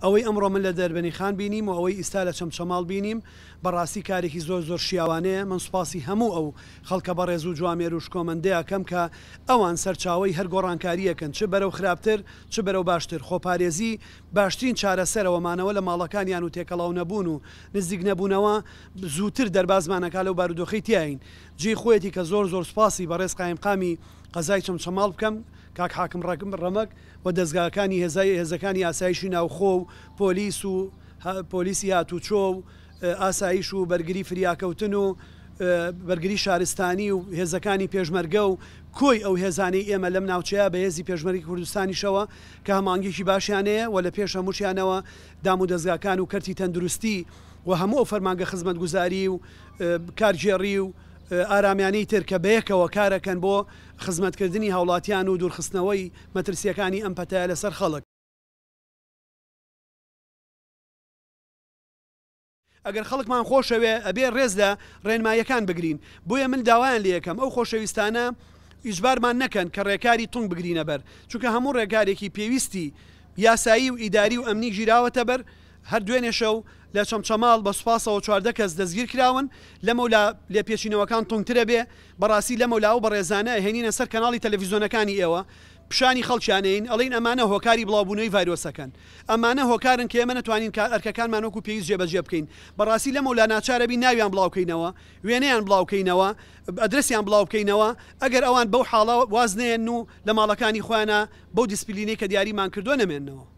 ئەوەی ئەمڕۆ من لە دەربەنی خان بینیم و ئەوەی ئیستا لە چەمچەماڵ بینیم بەڕاستی کارێکی زۆر شیاوانەیە. من سوپاسی هەموو ئەو خەڵکە بەڕێز و جوامێر و شکۆمەندەیەکەم کە ئەوان سەرچاوی هەر گۆڕانکاریەکەن، چ بەرەو خراپتر چ بەرەو باشتر. خۆپارێزی باشترین چارەسەرەوەمانەوە لە ماڵەکانیان و تێکەڵاو نەبوون و نزیک نەبوونەوە زووتر دەربازمانەکە لەو بارودۆخی تیاین. جێی خۆیەتی کە زۆر سوپاسی بەڕێز قایمقامی قەزای چەمچەماڵ بکەم کاک حاکم ڕەمەک و دەستگاکانی هێزەکانی ئاسایشی ناوخۆ و پۆلیس و پۆلیسی هاتوچۆ و ئاسایش و بەرگری فریاکەوتن و بەرگری شارستانی و هێزەکانی پێشمەرگە و کۆی ئەو هێزانەی ئێمە لەم ناوچەیە بە هێزی پێشمەرگی کوردستانیشەوە کە هەمانگێکی باشیانەیە و لە پێش هەمووشیانەوە دام و دەستگاکان و کەرتی تەندروستی و هەموو ئەو فەرمانگە خزمەتگوزاری و کارگێڕی و ئارامیانەی تر کە بەیەکەوە کارەکەن بۆ خزمەتکردنی هاوڵاتیان و دوورخستنەوەی مەترسیەکانی ئەم پەتایە لەسەر خەڵک. ئەگەر خەڵکمان خۆشەوێ ئەبێ ڕێز لە ڕێنماییەکان بگرین. بۆیە من داوایان لێ یەکەم ئەو خۆشەویستانە ئیجبارمان نەکەن کە ڕێکاری تونگ بگرینە بەر، چونکە هەموو ڕێکارێکی پێویستی یاسایی و ئیداری و ئەمنی ژیراوەتە بەر. هەر دوێنێ شەو لە چەمچەماڵ بە سوپاسەوە 14 کەس دەستگیر کراون لەمەولا لێ پێچینەوەکان تونگترە بێ بەڕاستی لەمەولا و بەڕێزانە هێنینە سەر کەناڵی تەلەڤیزۆنەکانی ئێوە پیشانی خەڵکیانەین ئەڵین ئەمانە هۆکاری بڵاوبوونەوەی ڤایرۆسەکەن، ئەمانە هۆکارن کە ئێمە نەتوانین ئەرکەکانمانۆکو پێویست جێبەجێ بکەین. بەڕاستی لەمەولا ناچارەبی ناویان بڵاوکەینەوە، وێنەیان بڵاوکەینەوە، ئەدرسیان بڵاوکەینەوە. ئەگەر ئەوان بەو حاڵە وازنێن و لە ماڵەکانی خۆیانە بەو دیسپلینەی کە دیاریمان کردووە نەمێننەوە.